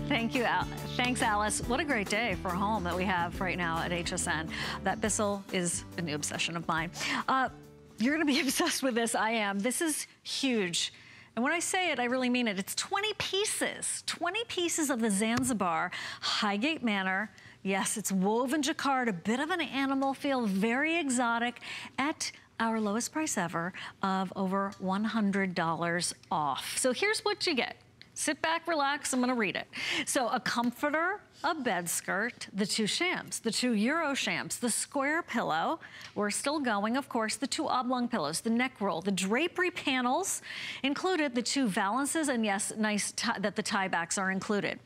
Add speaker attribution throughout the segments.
Speaker 1: Thank you, thanks, Alice. What a great day for a home that we have right now at HSN. That Bissell is a new obsession of mine. You're gonna be obsessed with this, I am. This is huge. And when I say it, I really mean it. It's 20 pieces. 20 pieces of the Zanzibar Highgate Manor. Yes, it's woven jacquard, a bit of an animal feel, very exotic, at our lowest price ever of over $100 off. So here's what you get. Sit back, relax, I'm gonna read it. So a comforter, a bed skirt, the 2 shams, the 2 Euro shams, the square pillow, we're still going, of course, the 2 oblong pillows, the neck roll, the drapery panels included, the 2 valances, and yes, nice that the tie backs are included.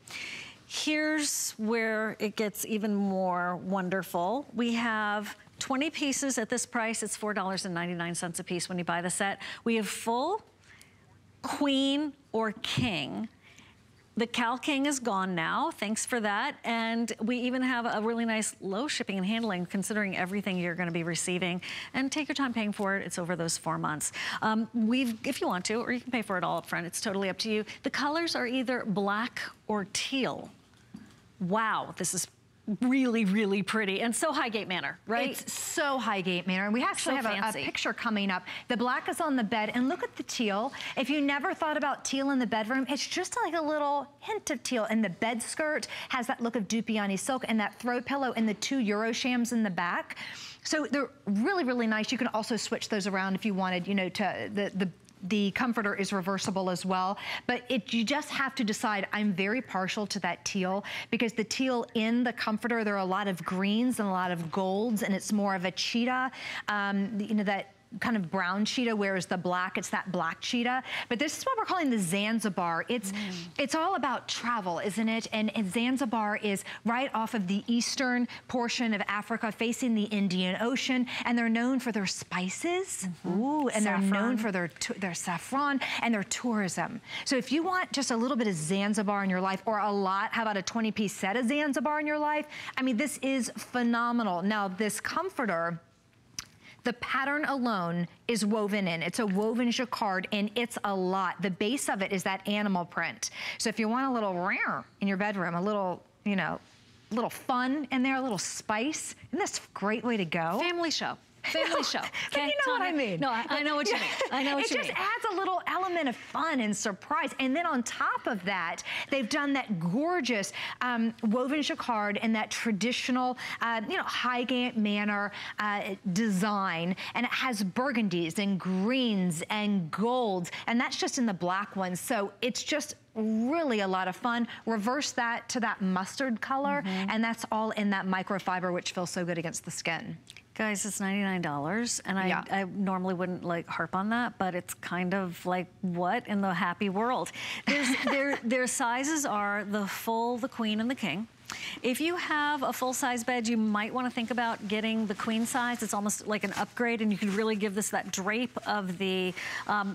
Speaker 1: Here's where it gets even more wonderful. We have 20 pieces at this price. It's $4.99 a piece when you buy the set. We have full, queen, or king. The Cal King is gone now, thanks for that. And we even have a really nice low shipping and handling considering everything you're gonna be receiving. And take your time paying for it, it's over those 4 months. If you want to, or you can pay for it all up front, it's totally up to you. The colors are either black or teal. Wow, this is really, really pretty. And so Highgate Manor, right?
Speaker 2: It's so Highgate Manor. And we actually have a picture coming up. The black is on the bed, and look at the teal. If you never thought about teal in the bedroom, it's just like a little hint of teal. And the bed skirt has that look of Dupioni silk, and that throw pillow and the 2 Euro shams in the back. So they're really, really nice. You can also switch those around if you wanted, you know, to the comforter is reversible as well, but you just have to decide. I'm very partial to that teal because the teal in the comforter, there are a lot of greens and a lot of golds, and it's more of a cheetah, you know, that kind of brown cheetah, whereas the black, it's that black cheetah. But this is what we're calling the Zanzibar. It's all about travel, isn't it? And Zanzibar is right off of the eastern portion of Africa, facing the Indian Ocean, and they're known for their spices. Ooh, and saffron. They're known for their saffron and their tourism. So if you want just a little bit of Zanzibar in your life, or a lot, how about a 20-piece set of Zanzibar in your life? I mean, this is phenomenal. Now, this comforter, the pattern alone is woven in. It's a woven jacquard, and it's a lot. The base of it is that animal print. So if you want a little rare in your bedroom, a little, you know, a little fun in there, a little spice, isn't this a great way to go?
Speaker 1: Family show. Family show.
Speaker 2: Okay, you know what I mean.
Speaker 1: No, I know what you mean. I know what you mean.
Speaker 2: It just adds a little element of fun and surprise. And then on top of that, they've done that gorgeous woven jacquard and that traditional, you know, Highgate Manor design. And it has burgundies and greens and golds. And that's just in the black ones. So it's just really a lot of fun. Reverse that to that mustard color, and that's all in that microfiber, which feels so good against the skin.
Speaker 1: Guys, it's $99, and I normally wouldn't like harp on that, but it's kind of like, what in the happy world? Their sizes are the full, the queen, and the king. If you have a full-size bed, you might want to think about getting the queen size. It's almost like an upgrade, and you can really give this that drape of the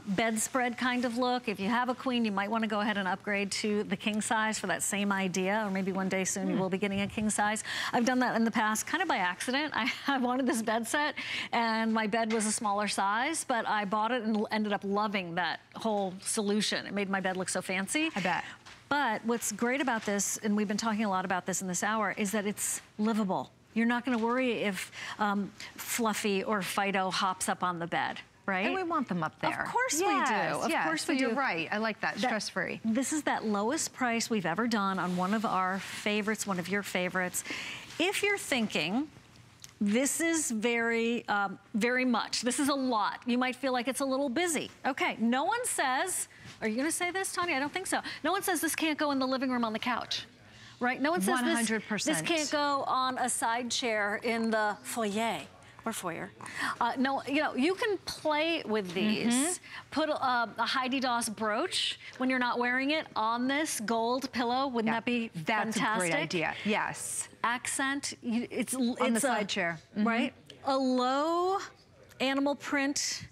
Speaker 1: bedspread kind of look. If you have a queen, you might want to go ahead and upgrade to the king size for that same idea, or maybe one day soon you will be getting a king size. I've done that in the past, kind of by accident. I wanted this bed set, and my bed was a smaller size, but I bought it and ended up loving that whole solution. It made my bed look so fancy.
Speaker 2: I bet.
Speaker 1: But what's great about this, and we've been talking a lot about this in this hour, is that it's livable. You're not gonna worry if Fluffy or Fido hops up on the bed, right?
Speaker 2: And we want them up there.
Speaker 1: Of course we do. Of course we do.
Speaker 2: You're right. I like that. Stress-free.
Speaker 1: This is that lowest price we've ever done on one of our favorites, one of your favorites. If you're thinking, this is very much, this is a lot. You might feel like it's a little busy. Okay, no one says, are you gonna say this, Tanya? I don't think so. No one says this can't go in the living room on the couch, right? No one says 100%. This can't go on a side chair in the foyer. Or foyer. No, you know, you can play with these. Put a Heidi Daus brooch when you're not wearing it on this gold pillow. Wouldn't that be fantastic?
Speaker 2: That's a great idea. Yes.
Speaker 1: Accent. It's
Speaker 2: on the side chair,
Speaker 1: right? A low animal print.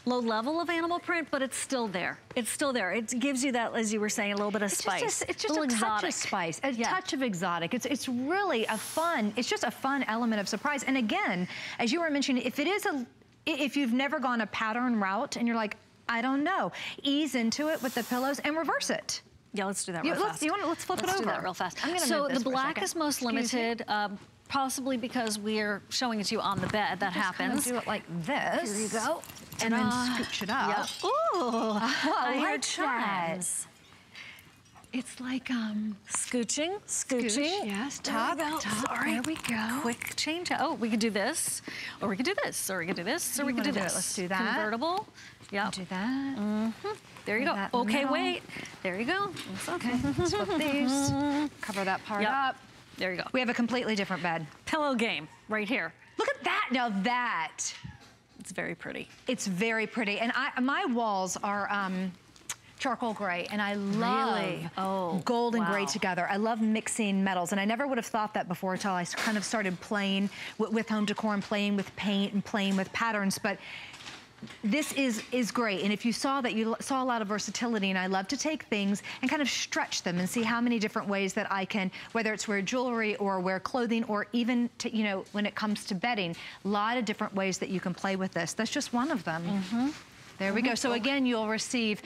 Speaker 1: Low level of animal print, but it's still there. It's still there. It gives you that, as you were saying, a little bit of spice.
Speaker 2: It's just a touch of spice, a touch of exotic. It's really a fun, it's just a fun element of surprise. And again, as you were mentioning, if you've never gone a pattern route and you're like, I don't know, ease into it with the pillows and reverse it.
Speaker 1: Yeah, let's do that real fast.
Speaker 2: Let's flip it over.
Speaker 1: Let's do that real fast.
Speaker 2: So
Speaker 1: the black is most limited, possibly because we're showing it to you on the bed. That happens.
Speaker 2: Do it like this.
Speaker 1: Here you go.
Speaker 2: And then scooch it up.
Speaker 1: Yep. Ooh, I heard chimes.
Speaker 2: It's like
Speaker 1: scooching.
Speaker 2: Yes, top.
Speaker 1: Sorry.
Speaker 2: There we go.
Speaker 1: Quick change. Oh, we could do this, or we could do this, or we could do this, or we could do this.
Speaker 2: Let's do that.
Speaker 1: Convertible. Yep.
Speaker 2: Do that.
Speaker 1: There you go. Okay, wait. There you go.
Speaker 2: Okay. Let's flip these. Cover that part up.
Speaker 1: There you go.
Speaker 2: We have a completely different bed.
Speaker 1: Pillow game right here.
Speaker 2: Look at that. Now that.
Speaker 1: It's very pretty.
Speaker 2: It's very pretty. And my walls are charcoal gray, and I love gold and gray together. I love mixing metals, and I never would have thought that before until I kind of started playing with home decor and playing with paint and playing with patterns. But this is great, and if you saw that, you saw a lot of versatility, and I love to take things and kind of stretch them and see how many different ways that I can, whether it's wear jewelry or wear clothing, or even to, you know, when it comes to bedding, a lot of different ways that you can play with this. That's just one of them. There we go. So again, you'll receive,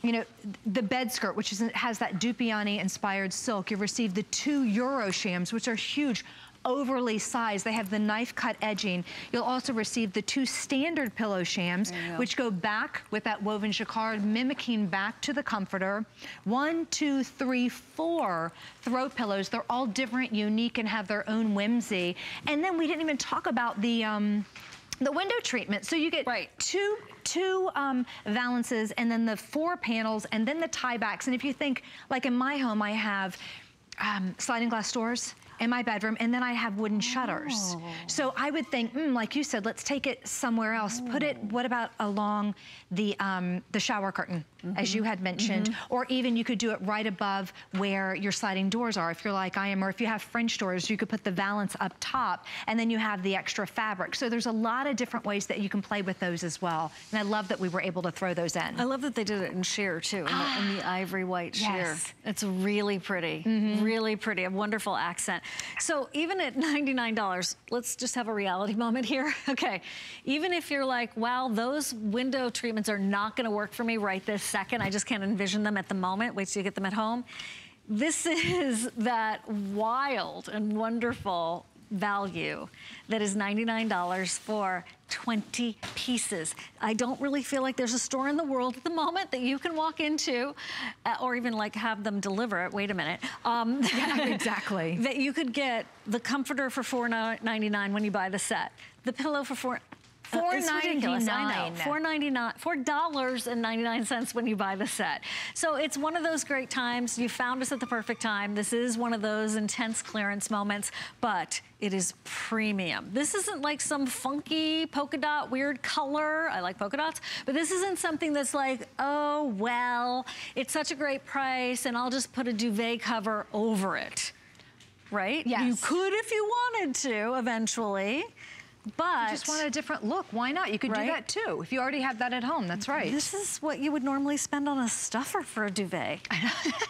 Speaker 2: you know, the bed skirt, which has that Dupioni inspired silk. You'll receive the 2 Euro shams, which are huge, overly sized. They have the knife cut edging. You'll also receive the 2 standard pillow shams, which go back with that woven jacquard, mimicking back to the comforter. 1, 2, 3, 4 throw pillows. They're all different, unique, and have their own whimsy. And then we didn't even talk about the window treatment. So you get two valances, and then the 4 panels, and then the tie backs. And if you think, like in my home, I have sliding glass doors in my bedroom, and then I have wooden shutters. So I would think, like you said, let's take it somewhere else. Put it, what about along the shower curtain, as you had mentioned, or even you could do it right above where your sliding doors are, if you're like I am, or if you have French doors, you could put the valance up top, and then you have the extra fabric. So there's a lot of different ways that you can play with those as well. And I love that we were able to throw those in.
Speaker 1: I love that they did it in sheer too, in the ivory white sheer. It's really pretty, really pretty, a wonderful accent. So even at $99, let's just have a reality moment here. Okay, even if you're like, wow, those window treatments are not gonna work for me right this second, I just can't envision them at the moment, wait till you get them at home. This is that wild and wonderful value that is $99 for 20 pieces. I don't really feel like there's a store in the world at the moment that you can walk into, or even like have them deliver it. Wait a minute.
Speaker 2: Exactly.
Speaker 1: That you could get the comforter for $4.99 when you buy the set. The pillow for $4.99. I know. $4.99 when you buy the set. So it's one of those great times. You found us at the perfect time. This is one of those intense clearance moments, but it is premium. This isn't like some funky polka dot weird color. I like polka dots, but this isn't something that's like, oh, well, it's such a great price and I'll just put a duvet cover over it, right?
Speaker 2: Yes.
Speaker 1: You could if you wanted to eventually. But
Speaker 2: you just want a different look. Why not? You could do that too. If you already have that at home, that's right.
Speaker 1: This is what you would normally spend on a stuffer for a duvet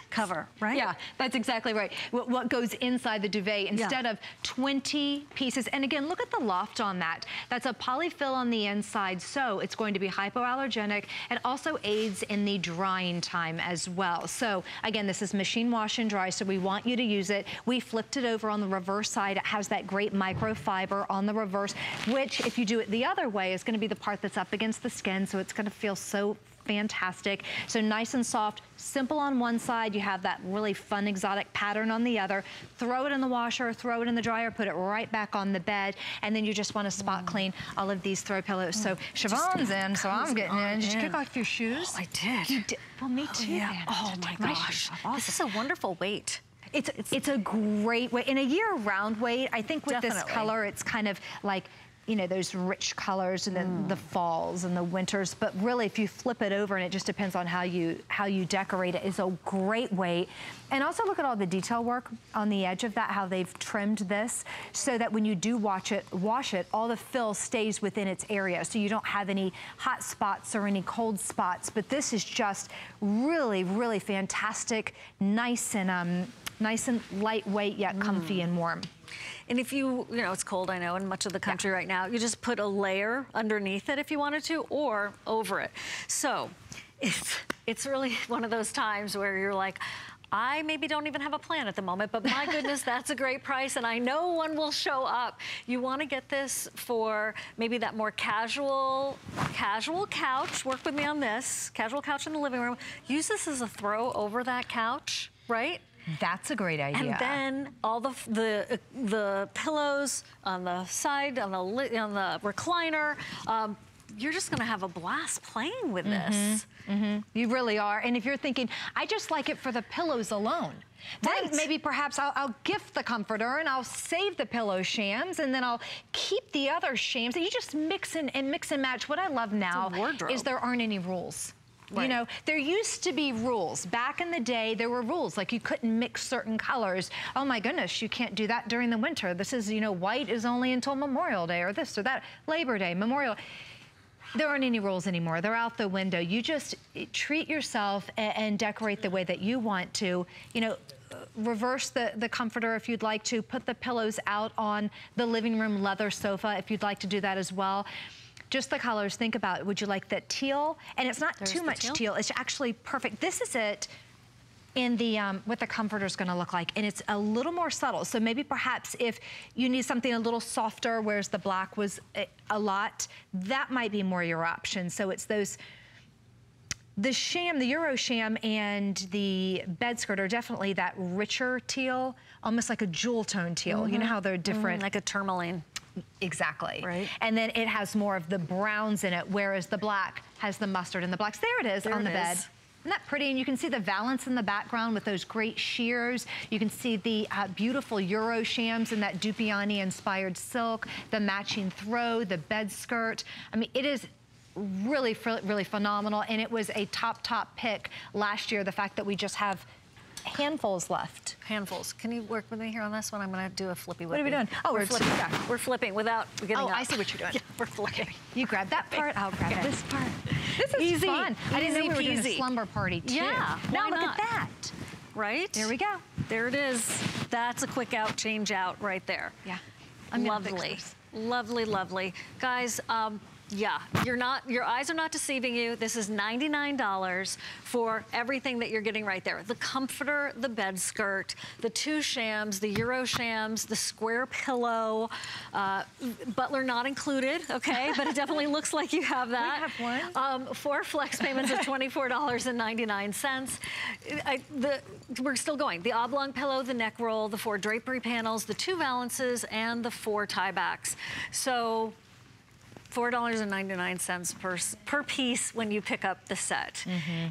Speaker 1: cover, right?
Speaker 2: Yeah, that's exactly right. What goes inside the duvet instead of 20 pieces. And again, look at the loft on that. That's a polyfill on the inside, so it's going to be hypoallergenic. It also aids in the drying time as well. So again, this is machine wash and dry, so we want you to use it. We flipped it over on the reverse side. It has that great microfiber on the reverse, which if you do it the other way is going to be the part that's up against the skin, so it's going to feel so fantastic. So nice and soft, simple on one side. You have that really fun exotic pattern on the other. Throw it in the washer, throw it in the dryer, put it right back on the bed, and then you just want to spot clean all of these throw pillows. So Siobhan's in, so I'm getting in. Did you kick off your shoes?
Speaker 1: Oh, I did.
Speaker 2: You did. Well, me too.
Speaker 1: Yeah. Oh my gosh. This is a wonderful weight.
Speaker 2: It's a great weight. In a year-round weight, I think with this color, it's kind of like, you know, those rich colors and then the falls and the winters. But really, if you flip it over, and it just depends on how you decorate it, is a great weight. And also look at all the detail work on the edge of that, how they've trimmed this, so that when you do wash it, all the fill stays within its area, so you don't have any hot spots or any cold spots. But this is just really, really fantastic, nice and lightweight, yet comfy and warm.
Speaker 1: And if you know, it's cold, I know, in much of the country right now, you just put a layer underneath it if you wanted to, or over it. So it's really one of those times where you're like, I maybe don't even have a plan at the moment, but my goodness, that's a great price, and I know one will show up. You want to get this for maybe that more casual couch. Work with me on this. Casual couch in the living room. Use this as a throw over that couch, right?
Speaker 2: That's a great idea.
Speaker 1: And then all the pillows on the side, on the recliner. You're just gonna have a blast playing with this.
Speaker 2: You really are. And if you're thinking, I just like it for the pillows alone, then maybe perhaps I'll gift the comforter and I'll save the pillow shams, and then I'll keep the other shams. You just mix and match. What I love now is there aren't any rules. Right. You know, there used to be rules. Back in the day, there were rules, like you couldn't mix certain colors. Oh my goodness, you can't do that during the winter. This is, you know, white is only until Memorial Day, or this or that, Labor Day, Memorial. There aren't any rules anymore. They're out the window. You just treat yourself and decorate the way that you want to. You know, reverse the comforter if you'd like to. Put the pillows out on the living room leather sofa if you'd like to do that as well. Just the colors, think about, would you like that teal? And it's not too much teal. It's actually perfect. This is it in the, what the comforter's gonna look like. And it's a little more subtle. So maybe perhaps if you need something a little softer, whereas the black was a lot, that might be more your option. So it's those, the sham, the Euro sham and the bed skirt are definitely that richer teal, almost like a jewel tone teal. You know how they're different.
Speaker 1: Like a tourmaline.
Speaker 2: Exactly.
Speaker 1: Right.
Speaker 2: And then it has more of the browns in it, whereas the black has the mustard and the blacks. There it is on the bed. Isn't that pretty? And you can see the valance in the background with those great sheers. You can see the beautiful Euro shams and that Dupioni inspired silk, the matching throw, the bed skirt. I mean, it is really, really phenomenal. And it was a top pick last year, the fact that we just have handfuls left.
Speaker 1: Handfuls. Can you work with me here on this one? I'm going to do a flippy.
Speaker 2: What are we doing? Oh, we're flipping.
Speaker 1: We're flipping without getting up.
Speaker 2: I see what you're doing.
Speaker 1: Yeah, we're flipping.
Speaker 2: Okay. You grab that part, I'll grab this part. This is easy. Fun. I didn't know we were doing a slumber party too.
Speaker 1: Yeah.
Speaker 2: Now look at that.
Speaker 1: Right?
Speaker 2: There we go. There it is.
Speaker 1: That's a quick out, change out right there.
Speaker 2: Yeah.
Speaker 1: Lovely. Lovely, lovely. Guys, yeah, your eyes are not deceiving you. This is $99 for everything that you're getting right there. The comforter, the bed skirt, the two shams, the Euro shams, the square pillow, butler not included, okay? But it definitely looks like you have that.
Speaker 2: We have one.
Speaker 1: 4 flex payments of $24.99. We're still going. The oblong pillow, the neck roll, the 4 drapery panels, the 2 valances, and the 4 tiebacks. So $4.99 per piece when you pick up the set.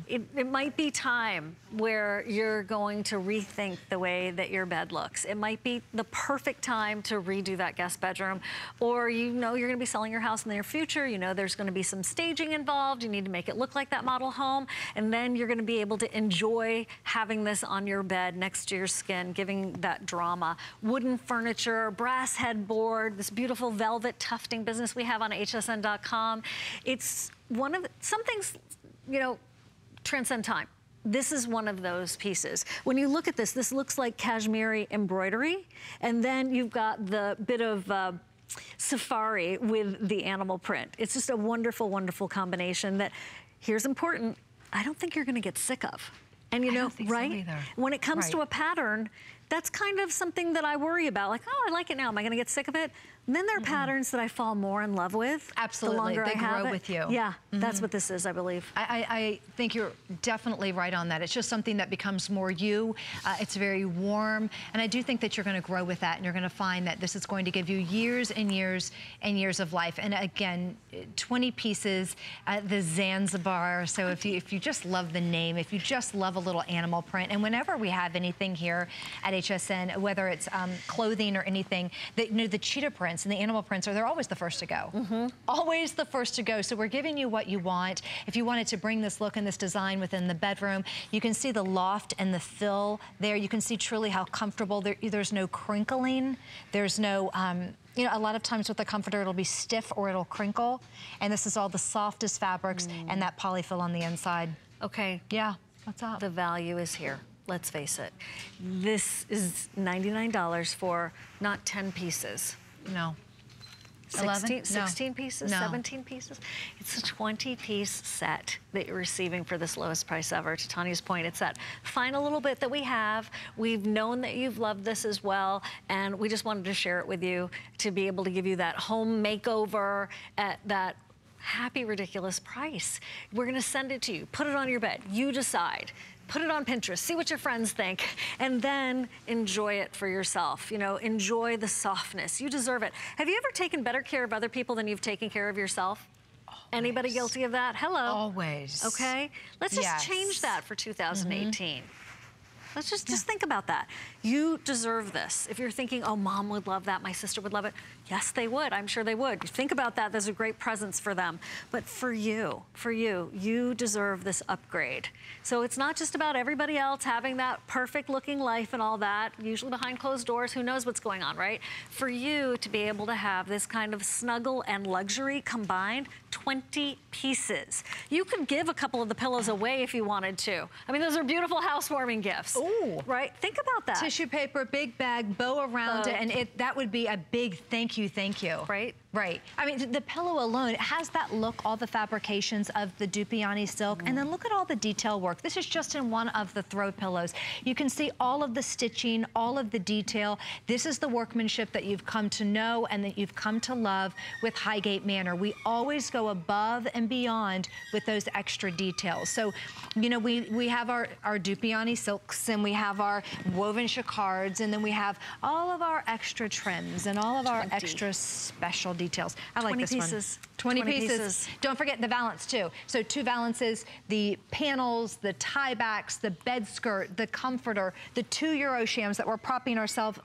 Speaker 1: It might be time where you're going to rethink the way that your bed looks. It might be the perfect time to redo that guest bedroom, or you know you're gonna be selling your house in the near future, you know there's gonna be some staging involved, you need to make it look like that model home, and then you're gonna be able to enjoy having this on your bed next to your skin, giving that drama. Wooden furniture, brass headboard, this beautiful velvet tufting business we have on HSN.com. It's one of some things, you know, transcend time. This is one of those pieces. When you look at this, this looks like cashmere embroidery, and then you've got the bit of safari with the animal print. It's just a wonderful, wonderful combination that, here's important, I don't think you're gonna get sick of. And you know, right? When it comes to a pattern, that's kind of something that I worry about. Like, oh, I like it now. Am I gonna get sick of it? And then there are patterns that I fall more in love with.
Speaker 2: Absolutely,
Speaker 1: the longer
Speaker 2: they
Speaker 1: I have
Speaker 2: grow with you.
Speaker 1: Yeah, that's what this is, I believe.
Speaker 2: I think you're definitely right on that. It's just something that becomes more you. It's very warm, and I do think that you're gonna grow with that, and you're gonna find that this is going to give you years and years and years of life. And again, 20 pieces, the Zanzibar. So if you just love the name, if you just love a little animal print, and whenever we have anything here at HSN, whether it's clothing or anything, you know, the cheetah prints and the animal prints they're always the first to go. Always the first to go. So we're giving you what you want. If you wanted to bring this look and this design within the bedroom, you can see the loft and the fill there. You can see truly how comfortable. There's no crinkling. There's no, you know, a lot of times with the comforter, it'll be stiff or it'll crinkle. And this is all the softest fabrics and that polyfill on the inside.
Speaker 1: Okay.
Speaker 2: Yeah, what's up?
Speaker 1: The value is here. Let's face it. This is $99 for not 10 pieces.
Speaker 2: No.
Speaker 1: 16 pieces, 17 pieces. It's a 20-piece set that you're receiving for this lowest price ever. To Tanya's point, it's that final little bit that we have. We've known that you've loved this as well, and we just wanted to share it with you to be able to give you that home makeover at that happy, ridiculous price. We're gonna send it to you. Put it on your bed. You decide. Put it on Pinterest, see what your friends think, and then enjoy it for yourself. You know, enjoy the softness. You deserve it. Have you ever taken better care of other people than you've taken care of yourself? Always. Anybody guilty of that? Hello.
Speaker 2: Always.
Speaker 1: Okay, let's just change that for 2018. Let's just think about that. You deserve this. If you're thinking, oh, mom would love that, my sister would love it. Yes, they would. I'm sure they would. You think about that. There's a great presence for them. But for you, you deserve this upgrade. So it's not just about everybody else having that perfect looking life and all that, usually behind closed doors, who knows what's going on, right? For you to be able to have this kind of snuggle and luxury combined, 20 pieces. You could give a couple of the pillows away if you wanted to. I mean, those are beautiful housewarming gifts.
Speaker 2: Ooh.
Speaker 1: Right? Think about that.
Speaker 2: Tissue paper, big bag, bow around it, and that would be a big thank you.
Speaker 1: Right?
Speaker 2: Right. I mean, the pillow alone, it has that look, all the fabrications of the Dupioni silk, and then look at all the detail work. This is just in one of the throw pillows. You can see all of the stitching, all of the detail. This is the workmanship that you've come to know and that you've come to love with Highgate Manor. We always go above and beyond with those extra details. So, you know, we have our Dupioni silks, and we have our woven Jacquards, and then we have all of our extra trims and all of our extra special details. I like this
Speaker 1: pieces.
Speaker 2: one. 20 pieces. Don't forget the valance too. So 2 valances, the panels, the tie backs, the bed skirt, the comforter, the 2 Euro shams that we're propping ourselves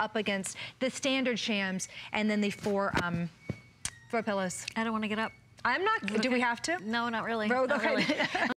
Speaker 2: up against, the standard shams, and then the 4 throw pillows.
Speaker 1: I don't want to get up.
Speaker 2: I'm not. Do we have to?
Speaker 1: No, not really.
Speaker 2: Okay.
Speaker 1: Not really.